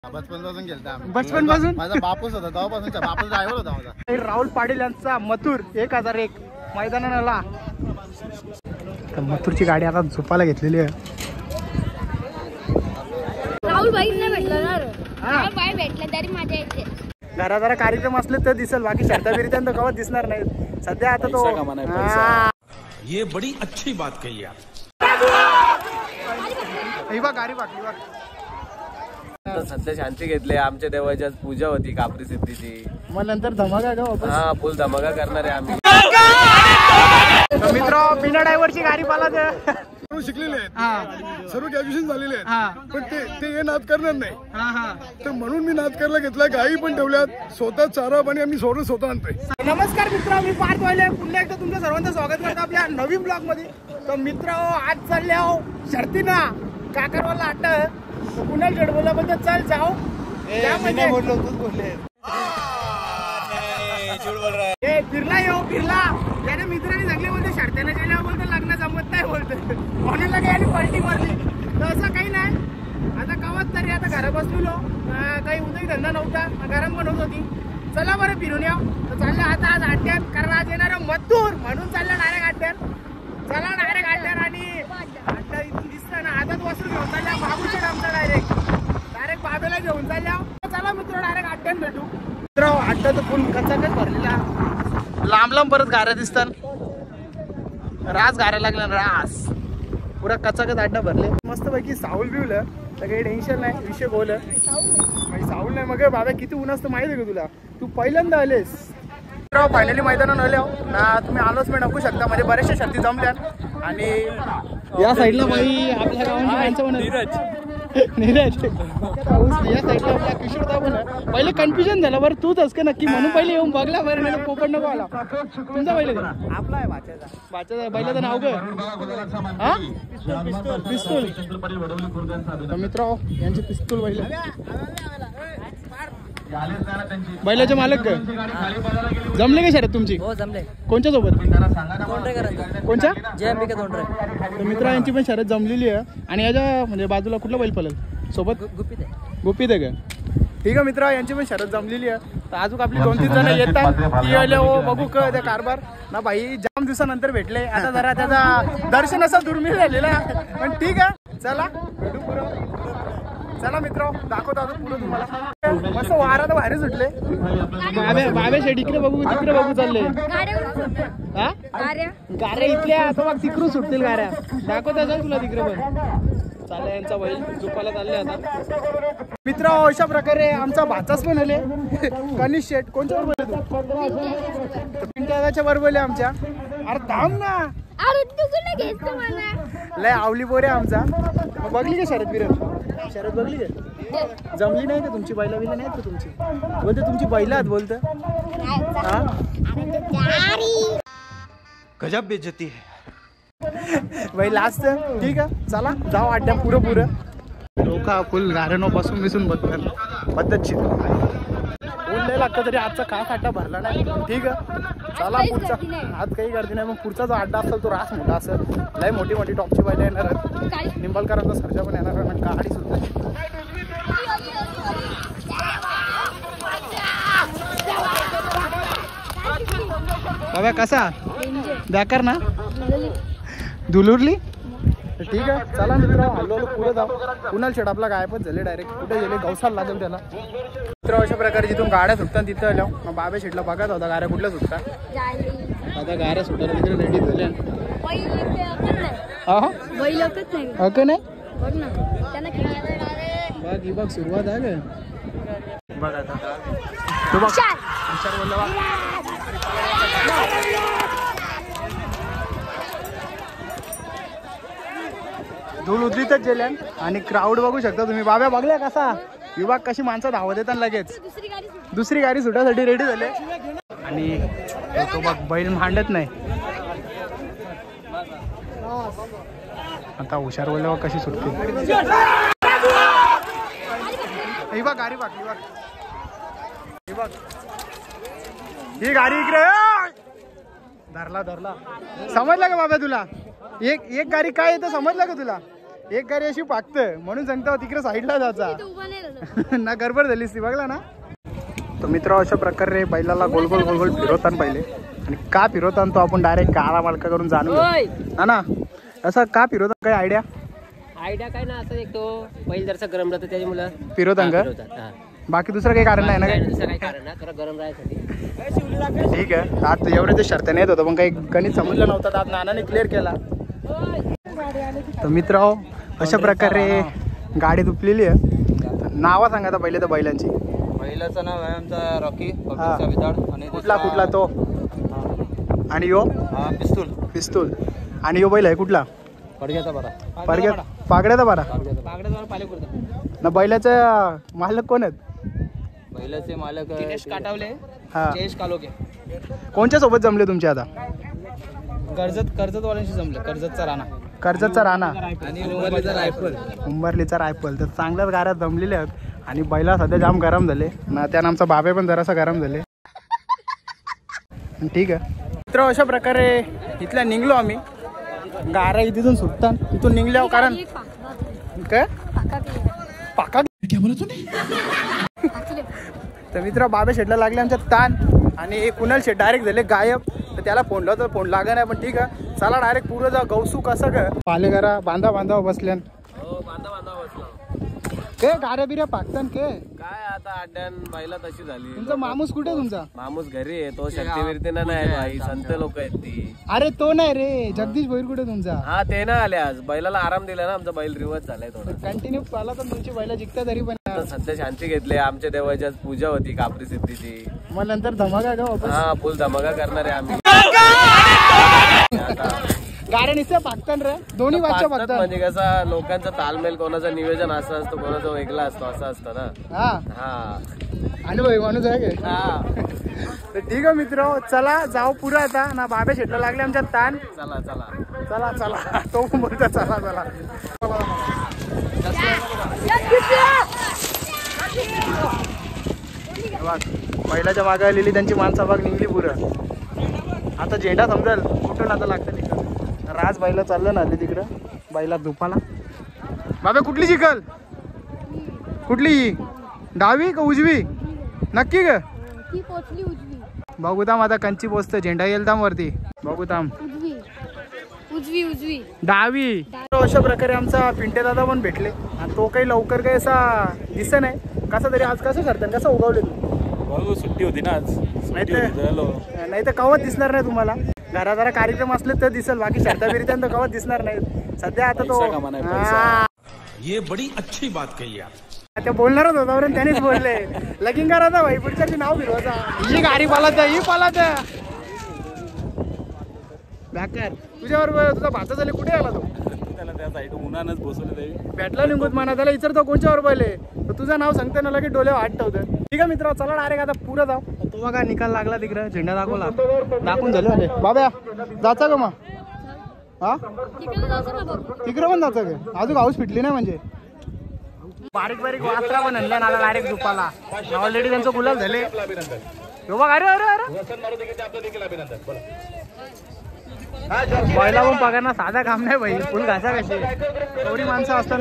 बचपन पासून गेलता. बचपन पासून माझा बापूस होता तेव्हापासूनचा बापूस ड्रायव्हर होता माझा. राहुल पाटील यांचा मथुर 1001 मैदानाला. मथुरची गाडी आता झोपायला घेतलेली आहे. राहुल भाई नाही भेटलं ना. राहुल भाई भेटले तरी माझ्या इथे जरा जरा कार्यक्रम असले तर दिसेल, बाकी शर्ता बिरत्यान तर कवच दिसणार नाही सध्या. आता तो ये बड़ी अच्छी बात कही आप. गाडी वाटली बघ. सध्या शांती घेतली. आमच्या देवाची आज पूजा होती कापरी सिद्धीची. मग नंतर धमाका का वापस? हा फुल धमाका करणार आहे आम्ही. मित्र बिना ड्रायव्हरची गाडी पाला सर्व शिकलेले आहेत, सर्व ग्रॅज्युएशन झालेले आहेत, पण ते हे नाद करणार नाही. तर म्हणून मी नाद करायला घेतला. गाई पण ठेवल्यात, स्वतः चारा पाणी आम्ही स्वतः आणतोय. नमस्कार मित्र, मी पार्थ वाहिले पुन्हा एकदा तुमचं सर्वांचं स्वागत करतो आपल्या नवीन ब्लॉग मध्ये. तर मित्र आज चालले आहो शर्तीना काकरवाला आठ पुन्हा जडबोलाबद्दल चल जाओ. फिरला येऊ फिरला याने मित्रांनी सांगले बोलते शर्तीने गेल्यावर बोलतो लग्न जमत नाही बोलतो म्हणून लगे पलटी मारली. तर असं काही नाही. आता कवच तरी आता घरा बसलो, काही उदय धंदा नव्हता, गरम पण होत होती. चला बरं फिरून या. तर चाललं आता आज अड्ड्यात, कारण आज येणार मथुर म्हणून चाललं डायरेक्ट अड्ड्यात. चला डायरेक्ट अड्ड्यात. आणि अड्डा इथून दिसतं ना आदत वसूल घेऊन चालल्या बाबूच्या आमचा डायरेक्ट बाबेला घेऊन चालल्या. चला मित्र डायरेक्ट अड्ड्यात भेटू. मित्र अड्डा तर फुल कचाकच भरलेला, लांब लांब परत गाऱ्या दिसतात. रास गाऱ्या लागल्या, रास पुरा कचाकच अड्डा भरले. मस्त पैकी साऊल बिवलं तर काही टेन्शन नाही. विषय बोल साऊल नाही. मग बाबा किती ऊन असतं माहिती आहे का तुला? तू पहिल्यांदा आलेस. फायनली मैदानात आले ना तुम्ही. अनाउन्समेंट ऐकू शकता, म्हणजे बऱ्याचशा शर्ती जमल्या. आणि या साईडला बाई आपल्या गावाची माणसं म्हणत नीरज, या साईडला आपला किशोरदा पण. पहिले कन्फ्युजन झालं बरं तूच का नक्की, म्हणून पहिले येऊन बघला बरं, नाही पोपट नको आला. तुमचा पहिले आपला आहे बाच्याचा बैलाचं नाव काय? हा पिस्तूल. मित्र यांचे पिस्तूल बैल. बैलाचे मालक काय जमले का शर्यत तुमची? हो जमले. कोणच्या सोबत? कोणच्या? जय मित्र यांची पण शर्यत जमलेली आहे. आणि याच्या म्हणजे बाजूला कुठला बैल पळेल सोबत? गुपित आहे का? ठीक आहे मित्र, यांची पण शर्यत जमलेली आहे. तर अजून आपली 2-3 जण येतात ती आले हो बघू का त्या कारभार ना. बाई जाम दिवसानंतर भेटले. आता जरा त्याचा दर्शन असं दुर्मिळ झालेलं आहे, पण ठीक आहे. चला भेटू पुढं. चला मित्र दाखवतो अजून पुढे तुम्हाला. मस्त वारा तर बाहेर सुटले. बाबे शेड इकडे बघू तिकडे बघू चालले. गाऱ्या इथल्या आता मग तिकडून सुटतील गाऱ्या. दाखवता जाईल तुला तिकडे पण. चालले यांचा बैल झोपायला चालले आता. मित्र अशा प्रकारे आमचा भाचाच पण आले. कनिष शेट कोणच्या बरोबर? पिंट्याच्या बरोबर आमच्या. अरे थांब ना, लय आवली पोरे आमचा. बघली का शरद बिरत? शरद बघली का? जमली नाही का तुमची? बैला बिला नाहीत का तुमची? बोलते तुमची बैला आहेत बोलत. गजब बेइज्जती है. बाई लास्ट. ठीक आहे चला जाऊ अड्ड्या पुरं. डोका फुल गाऱ्यानो बसून बिसून पद्धतशीर. ऊन लय लागतं तरी आजचा खास अड्डा भरला नाही. ठीक आहे चला पुढचा. आज काही गर्दी नाही. मग पुढचा जो अड्डा असेल तो रास मोठा असेल. लय मोठी मोठी टॉपची बैला येणार. निंबाळकरांचा सर्जा पण येणार आहे. गाडी सुद्धा बाबा कसा बेकार ना दुलुरली. ठीक आहे चला मित्र हल्लो पुढे जाऊ. कुणाल शेट आपला गायबच झाले. डायरेक्ट कुठे गेले गवसाला लागेल त्याला. मित्र अशा प्रकारे जिथून गाड्या सुटतात तिथं आल्या. मग बाबा शेटला बघत होता गाड्या कुठल्या सुटतात. आता गाड्या सुटायला तिकडे रेडी झाल्या. नाही बघ सुरुवात आहे का बघ. आता तू बघ हुशार बोलला. धूळ उतरीतच गेल्या. आणि क्राऊड बघू शकता तुम्ही. बाबा बघल्या कसा विभाग कशी माणसं धावत येतात लगेच. दुसरी गाडी सुटायसाठी रेडी झाले. आणि तो बघ बैल मांडत नाही. आता हुशार बोलल्यावर कशी सुटते. ही बघ गाडी बघ. ही बघ ही गाडी इकडे धरला. समजलं का बाबा तुला? एक गाडी काय येतं समजलं का तुला? एक गाडी अशी पाकतं म्हणून सांगतो तिकडे साईडला जायचा तू उभा नाही राहिला. ना गडबड झालीस ती बघला ना. तर मित्र अशा प्रकारे बैलाला गोल गोल गोल गोल फिरवताना पहिले आणि का फिरवताना तो आपण डायरेक्ट काळा मालका करून जाणून घेऊ. ना असं का फिरवता काही आयडिया काय ना असं एक तो बैल जरसा गरम राहतो त्याची मुलं फिरवताना का बाकी दुसरं काही कारण नाही ना काही. दुसरं काही कारण ना थोडं गरम राहायसाठी. ठीक आहे आज एवढे ते शर्त येत होतं पण काही गणित समजलं नव्हतं आज नानाने क्लिअर केला. तर मित्र अशा प्रकारे गाडी दुपलेली आहे. नावा सांगा आता पहिले तर बैलांची. पहिल्याचं नाव आहे आमचा रॉकी हा. आणि कुठला तो आणि यो पिस्तूल आणि यो बैल आहे कुठला पडग्याचा बरा पागड्याचा बारा बागड्याचा पाले करतो ना. बैलाचा मालक कोण आहेत पहिल्याचे मालक दिनेश काटावले हा जयेश कालोके. कोणच्या सोबत जमले तुमचे आता. कर्जतवाल्यांशी जमले. कर्जतचा राणा आणि उंबरलीचा रायफल. उंबरलीचा रायफल. तर चांगल्याच गाड्या जमलेल्या आहेत आणि बैला सध्या जाम गरम झाले ना. त्यानं आमचा बाबे पण जरासा गरम झाले. ठीक आहे मित्र अशा प्रकारे इथल्या निघलो आम्ही. गारा तिथून सुटतात तिथून निघल्या कारण एक पाका. काय पाका केली. पाका तर मित्र बाबे शेटला लागले आमच्या ताण आणि कुणाल शेट डायरेक्ट झाले गायब. तर त्याला फोन लावतो फोन लागा नाही पण ठीक आहे चला डायरेक्ट पुरं जा. गौसू कसं काय पाले करा बांधा बसल्यान के गाड्या बिऱ्या पाकतान के काय आता अड्ड्यान बैला तशी झाली. तुमचा माणूस कुठे तुमचा माणूस घरी आहे तो शक्तीवीरतीनं नाही भाई संत लोक आहेत ती. अरे तो नाही रे जगदीश भैर कुठे तुमचा. हा ते ना आले आज बैलाला आराम दिला ना. आमचा बैल रिवर्स झालाय थोडा. कंटिन्यू पाला तर तुमची बैला जिंकता तरी पण आता सध्या शांती घेतली. आमच्या देवाची आज पूजा होती कापरी सिद्धीची. मग नंतर धमाका का वापस हा फुल धमाका करणार आहे आम्ही. गाड्या निस्त्या पाकतान रे दोन्ही वाच्या पाकतात पाकतात. म्हणजे कसा लोकांचा तालमेल कोणाचं नियोजन असं असतं कोणाचं वेगळा असतो असं असतं ना. हा हा आणि भाई माणूस आहे काय. हा तर ठीक आहे मित्र चला जाऊ पुढं आता ना. बाबे शेटला लागले आमच्या ताण. चला चला तो पण बोलतो चला. बैलाच्या मागे आलेली त्यांची माणसं बघ निघली पुरं. आता झेंडा समजेल कुठून आता लागतं तिकडं. राज बैला चाललं ना आली तिकडं बैला धुपाला. बाबा कुठली शिकल कुठली डावी का उजवी नक्की ग. ती पोचली उजवी. बघू थांब आता कंची पोचतं झेंडा येईल थांब वरती. बघू थांब उजवी डावी. अशा प्रकारे आमचा पिंटे दादा पण भेटले आणि तो काही लवकर काही असा दिसत नाही. कसं तरी आज कसं करतात कसं उगवले तू. सुट्टी होती ना आज. नाही तर कवच दिसणार नाही तुम्हाला. जरा कार्यक्रम असले तर दिसेल बाकी शर्ता बिरत्या तर कवच दिसणार नाही सध्या. आता तो ये बड़ी अच्छी बात कही आप. ते बोलणारच होता बरं त्यानेच बोलले लगीन करायचा भाई पुढच्याची नाव फिरवायचा. ही गाडी पालात बॅकर तुझ्यावर तुझा भाचा झाले कुठे आला तो. त्याला त्या साईड उन्हानच बसवले भेटला निघून म्हणा त्याला विचारतो कोणच्यावर पहिले तर तुझं नाव सांगते ना लगेच डोळे वाट ठेवतं. ठीक आहे मित्र चला डायरेक्ट आता पुढं जाऊ. तो बघा निकाल लागला तिकडं झेंडा दाखवून झाले. बाबा जायचं का मग. हा तिकडे जायचं ना बघ. तिकडं पण जायचं का अजून हाऊस फिटली नाही म्हणजे. बारीक वासरा पण आणल्या ना डायरेक्ट झोपाला. ऑलरेडी त्यांचं गुलाल झाले. बैला पण बघा ना साधा काम नाही भाई फुल घासा कशी एवढी माणसं असतात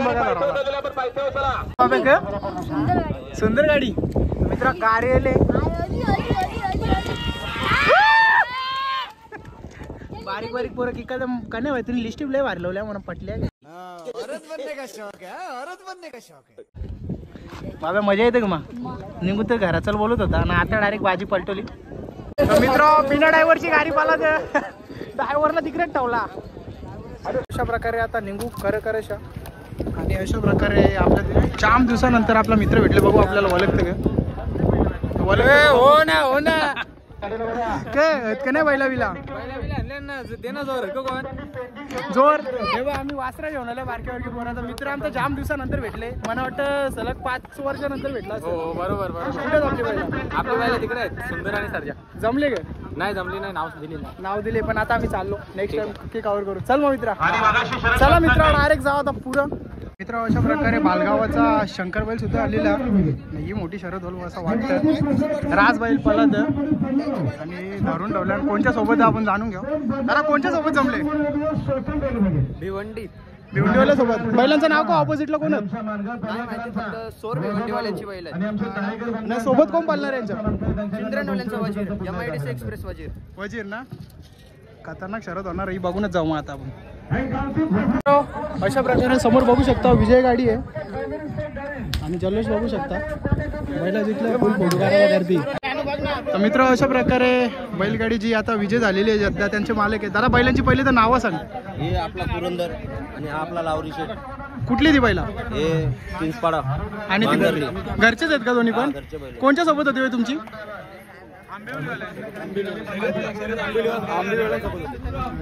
बघा. सुंदर गाडी मित्र गाडी आले. बारीक पोरं की कने भाई तुम्ही लिस्टिप लय भारी लावल्या म्हणून पटल्या. बाबा मजा येते का मग निघून तर घराचं बोलत होता ना आता डायरेक्ट बाजी पलटवली. मित्र बिना ड्रायव्हरची गाडी पाला ड्रायव्हरला तिकडेच ठेवला. अशा प्रकारे आता निघू खरं आणि अशा प्रकारे आपल्या जाम दिवसानंतर आपला मित्र भेटले. बघू आपल्याला ओळखतं का. हो ना काय नाही बैला बिला जोर तेव्हा आम्ही वासरा घेऊन आलो बारक्या पोराचा. मित्र आमचा जाम दिवसानंतर भेटले. मला वाटतं सलग 5 वर्षानंतर भेटला. बरोबर कुठे जमले बैला. आपल्या बैला तिकडे आहेत सुंदर आणि सर्जा. जमले का नाही जमली नाही नाव दिले पण आता आम्ही चाललो नेक्स्ट टाइम की कव्हर करू. चल मग मित्रा चला मित्र डायरेक्ट जाऊ आता पुढं. मित्र अशा प्रकारे बालगावाचा शंकर बैल सुद्धा आलेला. ही मोठी शरद होल असं वाटतं. राज बैल पलत आणि धरून ठेवल्या. कोणच्या सोबत आपण जाणून घेऊ. दादा कोणच्या सोबत जमले. भिवंडीवाल्या सोबत बैलांचं नाव का ऑपोजिटला कोण आहे? सोर भिवंडीवाल्यांची बैल आहे नाही सोबत कोण पालणार यांच्या? इंद्रनवाल्यांचा वजीर MIDC एक्सप्रेस वजीर ना खतरनाक शरद होणार ही बघूनच जाऊ मग आता आपण. अशा प्रकारे समोर बघू शकता विजय गाडी आहे आणि जल्लोष बघू शकता बैला जिंकल्या फुल फोटो काढायला गर्दी. तर मित्र अशा प्रकारे बैलगाडी जी आता विजय झालेली आहे सध्या त्यांचे मालक आहे. दादा बैलांची पहिली तर नावं सांग. हे आपला पुरंदर आणि हा आपला लावरी शेठ. कुठली ती बैला? हे किंगपाडा आणि ती घरचेच आहेत का दोन्ही पण? कोणत्या सोबत होती होय तुमची?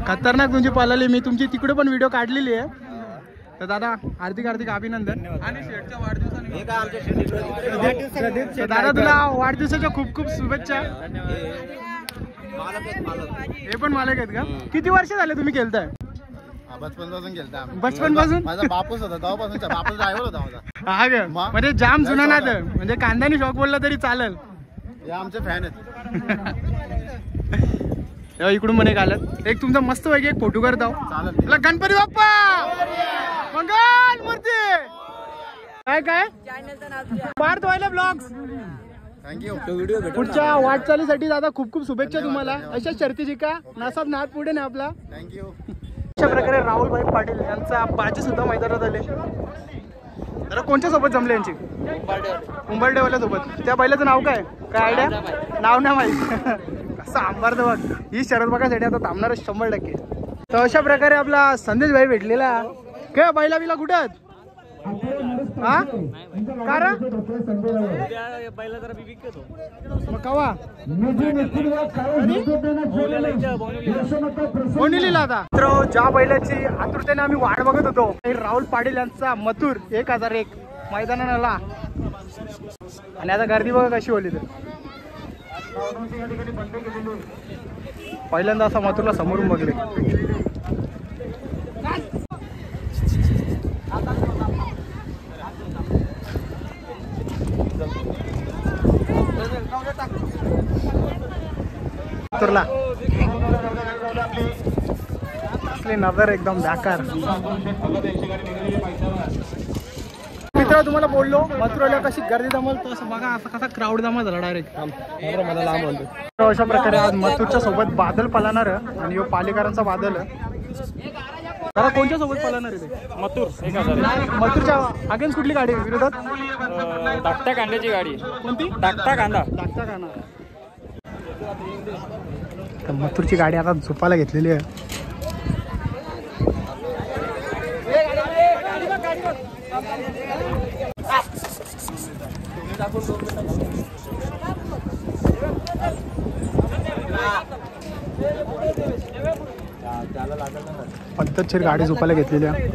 खतरनाक तुमची पालाली मी तुमची तिकडे पण व्हिडिओ काढलेली आहे. तर दादा हार्दिक हार्दिक अभिनंदन आणि शेठच्या वाढदिवसानिमित्त दादा तुला वाढदिवसाच्या खूप खूप शुभेच्छा. हे पण मालक आहेत का? किती वर्ष झाले तुम्ही खेळताय? बचपन पासून गेलता. बचपन पासून? माझा बापूस होता तेव्हापासून बापूस ड्रायव्हर होता माझा. हा ग म्हणजे जाम जुना नाद म्हणजे कांद्याने शॉक बोलला तरी चालेल. हे आमचे फॅन आहेत. इकडून म्हणे घालत एक तुमचा मस्त पैकी एक फोटो करता गणपती बाप्पा मंगल मूर्ती काय काय पार्थ व्हायला ब्लॉग्स. थँक्यू. पुढच्या वाटचालीसाठी दादा खूप खूप शुभेच्छा तुम्हाला. अशा शर्ती जिका नासाब नाद पुढे ना आपला. थँक्यू. अशा प्रकारे राहुलभाई पाटील यांचा बाजी सुद्धा मैदानात आले. तर कोणत्या सोबत जमले यांची? उंबरडेवाल्या सोबत. त्या बैलाचं नाव काय काय आयडिया? नाव नाही माहिती. कसं आंबारचं बघ ही शरद बघायसाठी आता थांबणार 100%. तर अशा प्रकारे आपला संदेश भाई भेटलेला. काय बैला बिला कुठे आहेत? हा कारण मग कवा कोणी लिहिला आता? तर ज्या बैलाची आतुरतेने आम्ही वाट बघत होतो राहुल पाटील यांचा मथुर 1001 मैदानाला आला आणि आता गर्दी बघा कशी होली. तर पहिल्यांदा असा मथुरला समोरून बघले. मथुरला असली नजर एकदम बेकार. मित्र तुम्हाला बोललो मथुराला कशी गर्दी जमल तसं बघा असं कसा क्राऊड जमा झाला डायरेक्ट. अशा प्रकारे आज मथुरच्या सोबत बादल पळणार आणि यो पालेकरांचा बादल. दादा कोणत्या सोबत पळणार आहे ते? मथुर मथुरच्या अगेन्स्ट कुठली गाडी विरोधात? धाकट्या कांद्याची गाडी. कोणती? धाकटा कांदा. धाकटा कांदा. मथुरची गाडी आता झोपायला घेतलेली आहे. पद्धतशीर गाडी झोपायला घेतलेली आहे.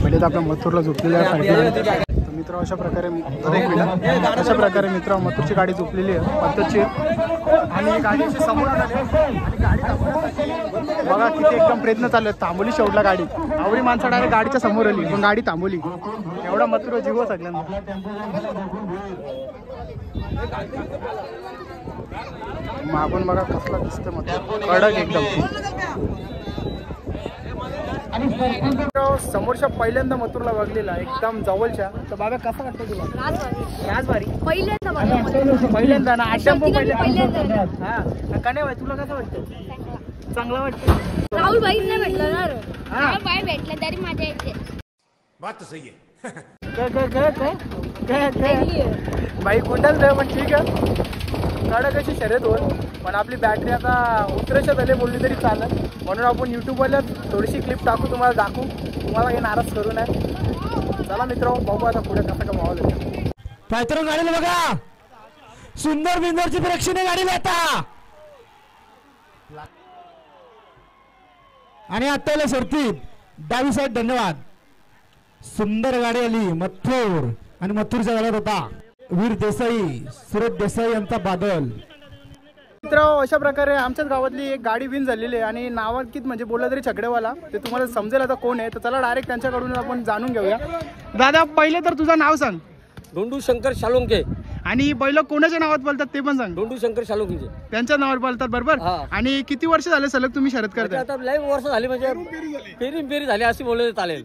पहिले तर आपल्या मथुरला झोपलेल्या साईडला. मित्र अशा प्रकारे अशा प्रकारे मित्र मथुरची गाडी झोपलेली आहे पद्धतशीर आणि गाडीची समोर आली आणि गाडी बघा किती एकदम प्रयत्न चालू आहेत. थांबवली शेवटला गाडी. आवडी माणसं डायरेक्ट गाडीच्या समोर आली पण गाडी थांबवली. एवढा मथुर जीव सगळ्यांना. मागून बघा कसला दिसतं मथुर कडक एकदम. समोरच्या पहिल्यांदा मथुरला बघलेला एकदम जवळच्या. तर बाबा कसा वाटतं तुला? राजवारी पहिल्यांदा ना आशांबो पहिल्यांदा. हा का नाही तुला कसं वाटतं? चांगला वाटतं. राहुल भाईच नाही भेटलं ना. राहुल भाई भेटले तरी मजा येते. बात तो सही है. बाई कुंडल दे पण ठीक आहे. कडक अशी शर्यत होत पण आपली बॅटरी आता उतरायच्या झाले बोलली तरी चालेल म्हणून आपण युट्यूबवरला थोडीशी क्लिप टाकू तुम्हाला दाखवू. तुम्हाला हे नाराज करू नये. चला मित्र बघू आता पुढे कसं का माहोल आहे. पायथरन गाडीला बघा सुंदर बिंदरची प्रेक्षणीय गाडीला आता आणि आत्ताला शर्तीत डावी साईड. धन्यवाद. सुंदर गाडी आली मथुर आणि मथुरच्या गाड्यात होता वीर देसाई सुरत देसाई यांचा बादल. मित्र अशा प्रकारे आमच्याच गावातली एक गाडी विन झालेली आहे आणि नावांकित म्हणजे बोलला तरी छकडेवाला. ते तुम्हाला समजेल आता कोण आहे. तर चला डायरेक्ट त्यांच्याकडून आपण जाणून घेऊया. दादा पहिले तर तुझं नाव सांग. धोंडू शंकर शालोंके. आणि बैल कोणाच्या नावात बोलतात ते पण सांग. डोंडू शंकर शालुंगे त्यांच्या नावावर बोलतात बरोबर. आणि किती वर्ष झाले सलग तुम्ही शर्यत करता? आता लय वर्ष झाली म्हणजे फेरी झाली अशी बोलले चालेल.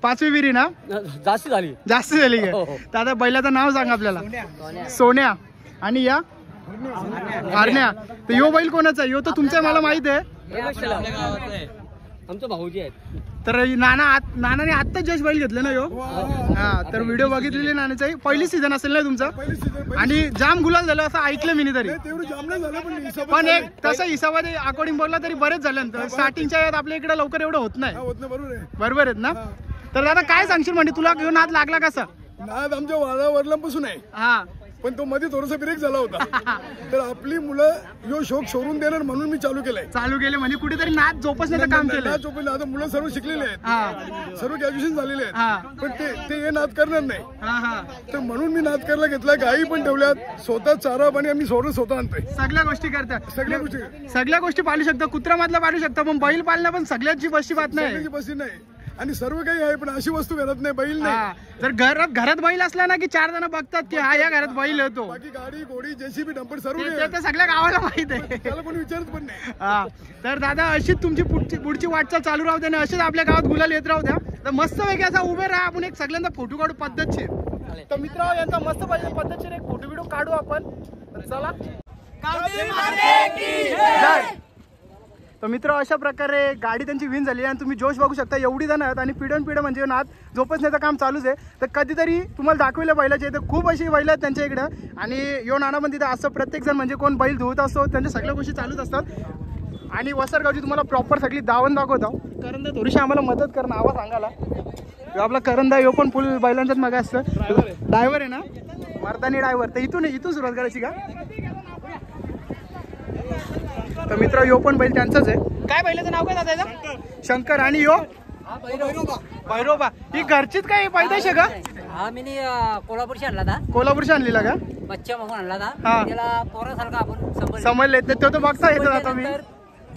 5वी विरी ना? जास्त झाली. जास्त झाली का? तर आता बैलाचं नाव सांग आपल्याला. सोन्या. आणि या हरण्या. तर यो बैल कोणाचा? यो तर तुमचा मला माहित आहे. आमचे भाऊजी आहेत. तर नानाने आत्ता जस्ट बैल घेतलं ना यो? हा. तर व्हिडिओ बघितलेली नानाचा पहिली सीझन असेल ना तुमचा? आणि जाम गुलाल झालं असं ऐकलं मी तरी. पण एक तसं हिसाबाने अकॉर्डिंग बोलला तरी बरेच झाल्यानंतर स्टार्टिंगच्या यात आपल्या इकडे लवकर एवढं होत नाही. बरोबर आहेत ना? तर दादा काय सांगशील म्हणजे तुला घेऊन नाद लागला कसा? नाद आमच्या वडिलांपासून आहे. हा. पण तो मध्ये थोडासा ब्रेक झाला होता. तर आपली मुलं यो शोक सोडून देणार म्हणून मी चालू केले म्हणजे कुठेतरी नाद जोपासण्याचं काम केलं. नाद जोपासलं. आता मुलं सर्व शिकलेले आहेत, सर्व ग्रॅज्युएशन झालेले आहेत, पण ते हे नाद करणार नाही. तर म्हणून मी नाद करायला घेतला. गाई पण ठेवल्यात, स्वतः चारा पाणी आम्ही स्वतः आणतोय. सगळ्या गोष्टी करतात. सगळ्या गोष्टी पाळू शकता. कुत्रा मधला पाळू शकता, पण बैल पाळणं पण सगळ्याची बसची बात नाही. बसी नाही. आणि सर्व काही आहे, पण अशी वस्तू घरात नाही, बैल नाही. जर घरात बैल असला ना की 4 जण बघतात की हा या घरात बैल येतो. बाकी गाडी घोडी जेसीबी डंपर सर्व सगळ्या गावाला माहित आहे. त्याला कोणी विचारत पण नाही. तर दादा अशीच तुमची पुढची वाटचाल चालू राहू द्या. असेच आपल्या गावात गुलाल येत राहू द्या. तर मस्त पैकी असा उभे राहा. आपण एक सगळ्यांचा फोटो काढू पद्धतशीर. तर मित्र यांचा मस्त पद्धतशीर एक फोटो बिडो काढू आपण. चला. तर मित्र अशा प्रकारे गाडी त्यांची विन झाली आणि तुम्ही जोश बघू शकता. एवढी जण आहेत आणि पिढ्यान म्हणजे नाद जोपासण्याचं काम चालूच आहे. तर कधीतरी तुम्हाला दाखवलं बैलाचे. तर खूप अशी बैल आहेत त्यांच्या इकडं. आणि यो नाना पण तिथं असं प्रत्येक जण म्हणजे कोण बैल धुवत असतो, त्यांच्या सगळ्या गोष्टी चालूच असतात. आणि वसरगावची तुम्हाला प्रॉपर सगळी दावण दाखवतो. करंदा थोडीशी आम्हाला मदत कर, नावं सांगायला. आपला करंदा यो पण फुल बैलांचाच मग असतं. ड्रायव्हर आहे ना, मर्दानी ड्रायव्हर. तर इथून सुरुवात करायची का? तर मित्र यो पण बैल त्यांचाच आहे. काय बैलाचं नाव काय दादा? शंकर. आणि यो भैरोबा. ही घरचीच काय पैदाश आहे का? हा मी कोल्हापूरशी आणला था. कोल्हापूरशी आणलेला का? बच्चा मागून आणला था. हा. त्याला पोरासारखा आपण समजले. तो तर बघता येतो आता मी.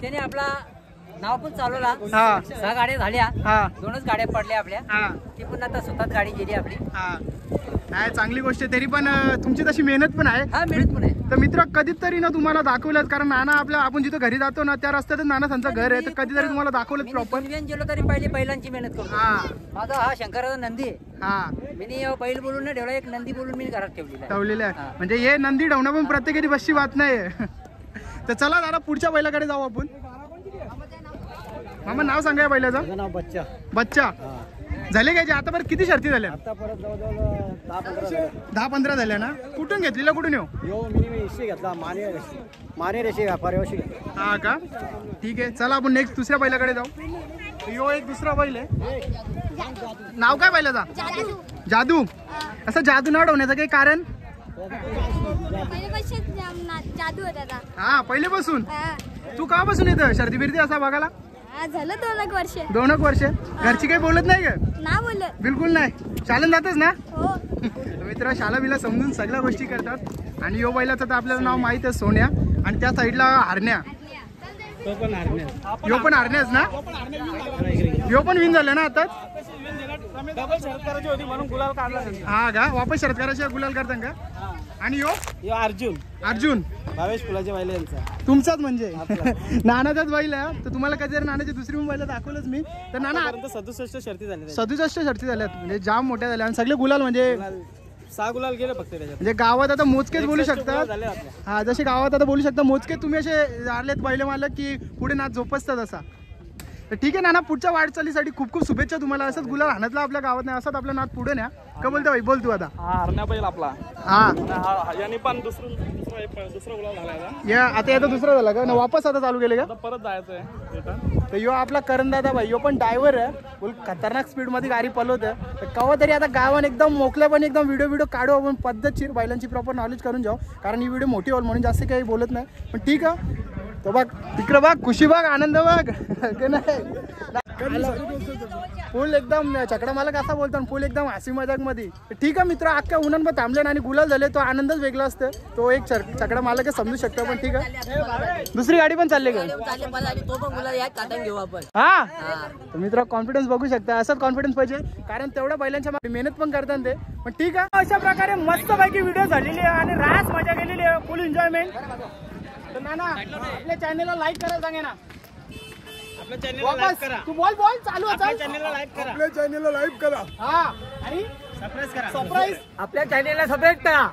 त्याने आपला नाव पण चालवला. 6 गाड्या झाल्या. 2च गाड्या पडल्या आपल्या. ती पण आता स्वतःच गाडी गेली आपली. नाही, चांगली गोष्ट आहे. तरी पण तुमची तशी मेहनत पण आहे. हा, मेहनत पण आहे. तर मित्र कधीतरी ना तुम्हाला दाखवलं, कारण नाना आपण जिथं घरी जातो ना त्या रस्त्यातच नाना त्यांचं घर आहे. तर कधीतरी तुम्हाला दाखवलं प्रॉपर. गेलो तरी पहिले बैलांची मेहनत करतो. माझा हा शंकराचा नंदी आहे. मी बैल बोलून नाही ठेवला, एक नंदी बोलून मी घरात ठेवलेला आहे. म्हणजे हे नंदी ठेवणं पण प्रत्येकाची बसची बात नाही. तर चला दादा पुढच्या बैलाकडे जाऊ आपण. मामा नाव सांगा बैलाचं. नाव बच्चा. बच्चा झाले काय? आता परत किती शर्ती झाल्या? आता परत जवळजवळ 10-15 झाल्या ना. कुठून घेतलेला? कुठून येऊ? मी घेतला माने रेशी व्यापारी. हा का? ठीक आहे. चला आपण नेक्स्ट दुसऱ्या बैलाकडे जाऊ. यो एक दुसरा बैल आहे. नाव काय बैलाचा? जादू. असं जादू नाव ठेवण्याचं काही कारण? जादू होता. हा, पहिलेपासून. तू केव्हापासून येतं शर्दी बिर्दी असा बघायला? झालं 2 वर्ष. 2 वर्ष. घरची काही बोलत नाही का? ना बोलत. बिलकुल नाही. शाळेत जातच ना? हो. मित्र शाळा बिला समजून सगळ्या गोष्टी करतात. आणि यो बैलाचं तर आपल्याला नाव माहित आहे, सोन्या. आणि त्या साईडला हरण्या. यो पण हरण्याच ना? यो पण विन झाले ना आता? हा का? वापस शर्यत करायची गुलाल करता का? आणि यो अर्जुन भावेश फुलाचे बैल यांचा. तुमचाच म्हणजे नानाचाच बैल आहे. तर तुम्हाला कधी नानाची दुसरी बैल दाखवलंच मी. तर नाना 67 शर्ती झाल्या. 67 शर्ती झाल्यात. म्हणजे जाम मोठ्या झाल्या. आणि सगळे गुलाल म्हणजे 6 गुलाल गेले फक्त त्याच्यात. म्हणजे गावात आता मोजकेच बोलू शकतात. हा, जसे गावात आता बोलू शकता मोजके तुम्ही असे आलेत बैल मालक की पुढे नाच जोपासतात असा. तर ठीक आहे नाना, पुढच्या वाटचालीसाठी खूप खूप शुभेच्छा तुम्हाला. असंच गुलाल हाणतला आपल्या गावात नाही, असंच आपलं नाद पुढे न्या. का बोलतो भाई? बोल तू आता. हरण्या बैल आपला. हा, याने पण दुसरा गुलाल झाला. या आता याचा दुसरा झाला का? वापस आता चालू केले का? परत जायचंय. तर यो आपला करंदादा भाई, यो पण ड्रायव्हर आहे. बोल खतरनाक स्पीड मध्ये गाडी पलवतं. तर केव्हा तरी आता गावात एकदम मोकल्या पण एकदम व्हिडिओ काढू आपण पद्धतशीर. बैलांची प्रॉपर नॉलेज करून जाऊ, कारण ही व्हिडिओ मोठी होईल म्हणून जास्त काही बोलत नाही. पण ठीक आहे. तो बघ तिकडं बघ, खुशी बघ, आनंद बघ. नाही फुल एकदम चकडा मालक असा बोलतो फुल एकदम हसी मजाक मध्ये. ठीक आहे मित्र, अख्ख्या उन्हांमध्ये थांबले आणि गुलाल झाले तो आनंदच वेगळा असतो. तो एक चकडा मालक समजू शकतो. पण ठीक आहे, दुसरी गाडी पण चालली का घेऊ आपण. हा मित्र कॉन्फिडन्स बघू शकता. असंच कॉन्फिडन्स पाहिजे कारण तेवढ्या बैलांच्या मेहनत पण करतात ते. पण ठीक आहे, अशा प्रकारे मस्त पैकी व्हिडिओ झालेली आहे आणि रास मजा गेलेली आहे, फुल एन्जॉयमेंट. तर नाना आपल्या चॅनलला लाईक करायला सांगे ना. आपल्या चॅनलला लाईक करा. तू बोल चालू आहे. आपल्या चॅनलला लाईक करा. आपल्या चॅनलला लाईक करा. हा आणि सरप्राईज करा. सरप्राईज आपल्या चॅनलला सबस्क्राईब करा.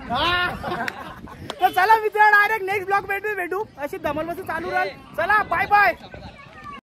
तर चला मित्र, डायरेक्ट नेक्स्ट ब्लॉग भेटू. अशी धमाल मस्त चालू राहील. चला बाय बाय.